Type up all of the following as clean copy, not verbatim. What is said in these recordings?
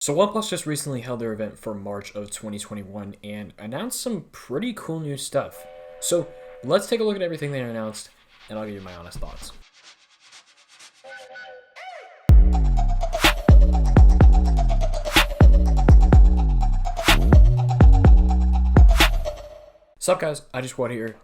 So OnePlus just recently held their event for March of 2021 and announced some pretty cool new stuff. So let's take a look at everything they announced, and I'll give you my honest thoughts. Sup guys, I just What here,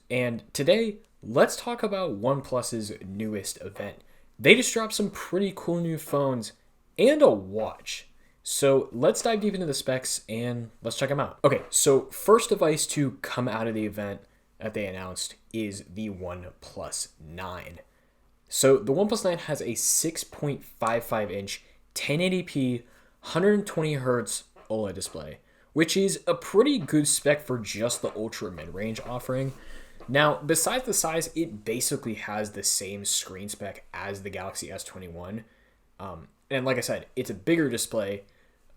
and today let's talk about OnePlus's newest event. They just dropped some pretty cool new phones and a watch. So let's dive deep into the specs and let's check them out. Okay, so first device to come out of the event that they announced is the OnePlus 9. So the OnePlus 9 has a 6.55 inch 1080p 120 hertz OLED display, which is a pretty good spec for just the ultra mid-range offering. Now, besides the size, it basically has the same screen spec as the Galaxy S21. And like I said, it's a bigger display,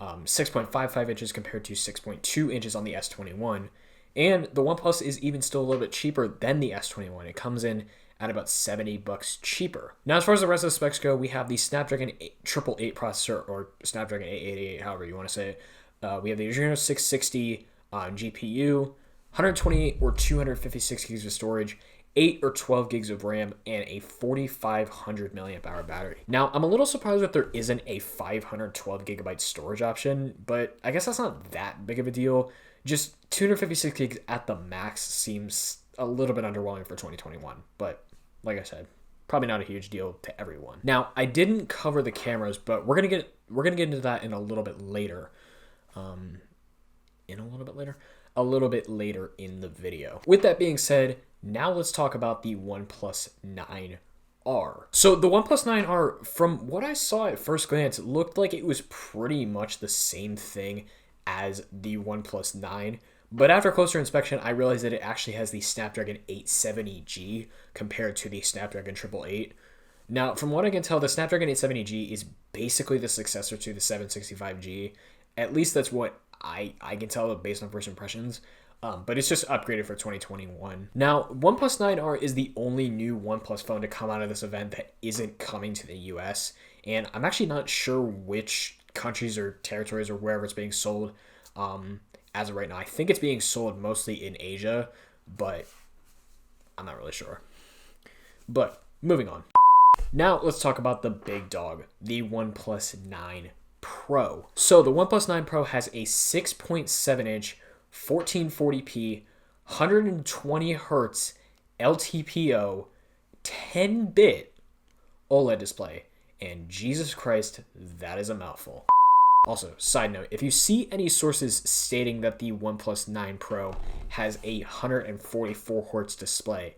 6.55 inches compared to 6.2 inches on the S21. And the OnePlus is even still a little bit cheaper than the S21. It comes in at about $70 cheaper. Now, as far as the rest of the specs go, we have the Snapdragon 888 processor, or Snapdragon 888, however you want to say it. We have the Adreno 660 GPU, 128 or 256 gigs of storage, 8 or 12 gigs of RAM, and a 4,500 milliamp hour battery. Now, I'm a little surprised that there isn't a 512 gigabyte storage option, but I guess that's not that big of a deal. Just 256 gigs at the max seems a little bit underwhelming for 2021, but like I said, probably not a huge deal to everyone. Now, I didn't cover the cameras, but we're gonna get into that in a little bit later. A little bit later in the video. With that being said, now let's talk about the OnePlus 9R. So the OnePlus 9R, from what I saw at first glance, looked like it was pretty much the same thing as the OnePlus 9. But after closer inspection, I realized that it actually has the Snapdragon 870G compared to the Snapdragon 888. Now, from what I can tell, the Snapdragon 870G is basically the successor to the 765G. At least that's what I can tell based on first impressions. But it's just upgraded for 2021. Now, OnePlus 9R is the only new OnePlus phone to come out of this event that isn't coming to the US. And I'm actually not sure which countries or territories or wherever it's being sold as of right now. I think it's being sold mostly in Asia, but I'm not really sure. But moving on. Now let's talk about the big dog, the OnePlus 9 Pro. So the OnePlus 9 Pro has a 6.7 inch 1440p 120 hertz LTPO 10-bit OLED display, and Jesus Christ, that is a mouthful. Also, side note, if you see any sources stating that the OnePlus 9 Pro has a 144 hertz display,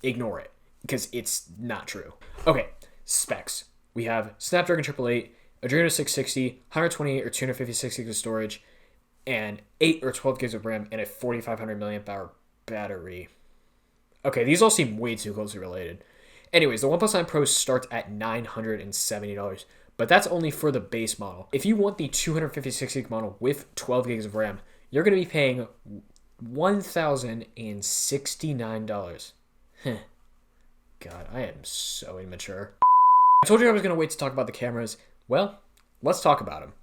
ignore it, because it's not true. Okay, specs. We have Snapdragon 888, Adreno 660, 128 or 256 gigs of storage, and 8 or 12 gigs of RAM, and a 4,500 milliamp hour battery. Okay, these all seem way too closely related. Anyways, the OnePlus 9 Pro starts at $970, but that's only for the base model. If you want the 256 gig model with 12 gigs of RAM, you're going to be paying $1,069. God, I am so immature. I told you I was going to wait to talk about the cameras. Well, let's talk about them.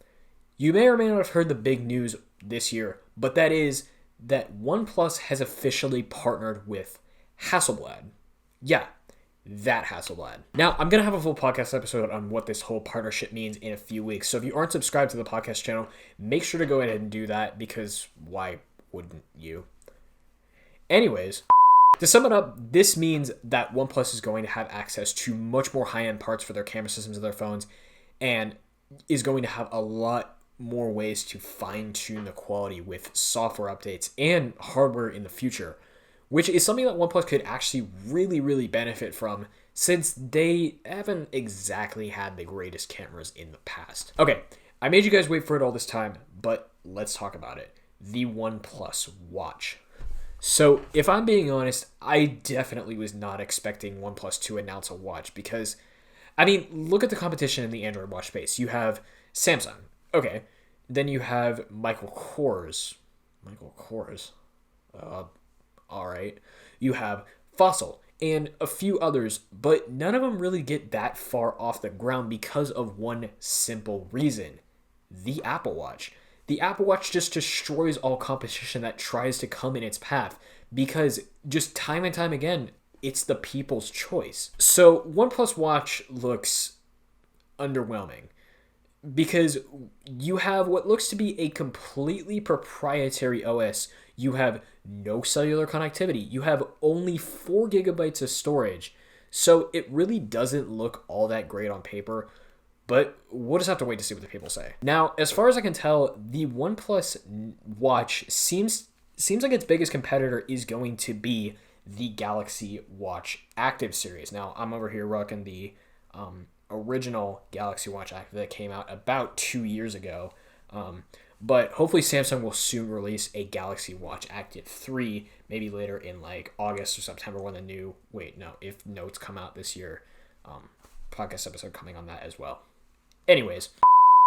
You may or may not have heard the big news this year, but that is that OnePlus has officially partnered with Hasselblad. Yeah, that Hasselblad. Now, I'm going to have a full podcast episode on what this whole partnership means in a few weeks. So if you aren't subscribed to the podcast channel, make sure to go ahead and do that, because why wouldn't you? Anyways, to sum it up, this means that OnePlus is going to have access to much more high-end parts for their camera systems of their phones, and is going to have a lot more ways to fine-tune the quality with software updates and hardware in the future, which is something that OnePlus could actually really benefit from, since they haven't exactly had the greatest cameras in the past. Okay, I made you guys wait for it all this time, but let's talk about it. The OnePlus Watch. So if I'm being honest, I definitely was not expecting OnePlus to announce a watch, because, I mean, look at the competition in the Android watch space. You have Samsung. Okay. Then you have Michael Kors. All right. You have Fossil and a few others, but none of them really get that far off the ground because of one simple reason. the Apple Watch. The Apple Watch just destroys all competition that tries to come in its path because just time and time again, it's the people's choice. So OnePlus Watch looks underwhelming because you have what looks to be a completely proprietary OS. You have no cellular connectivity. You have only 4 gigabytes of storage. So it really doesn't look all that great on paper, but we'll just have to wait to see what the people say. Now, as far as I can tell, the OnePlus Watch seems like its biggest competitor is going to be the Galaxy Watch Active series. Now, I'm over here rocking the original Galaxy Watch Active that came out about 2 years ago. But hopefully Samsung will soon release a Galaxy Watch Active 3, maybe later in like August or September when the new, if notes come out this year, podcast episode coming on that as well. Anyways,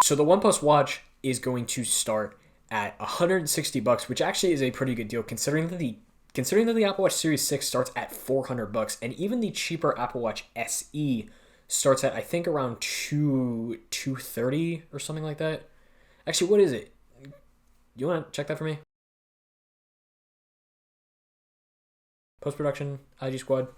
so the OnePlus Watch is going to start at $160, which actually is a pretty good deal considering that the Apple Watch Series 6 starts at $400, and even the cheaper Apple Watch SE starts at, I think, around $230 or something like that. Actually, what is it? You want to check that for me? Post-production, IG squad.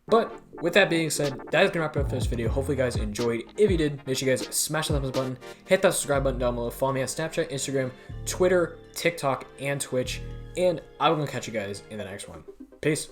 But with that being said, that is going to wrap it up for this video. Hopefully you guys enjoyed. If you did, make sure you guys smash the thumbs up button, hit that subscribe button down below, follow me on Snapchat, Instagram, Twitter, TikTok, and Twitch, and I'm going to catch you guys in the next one. Peace.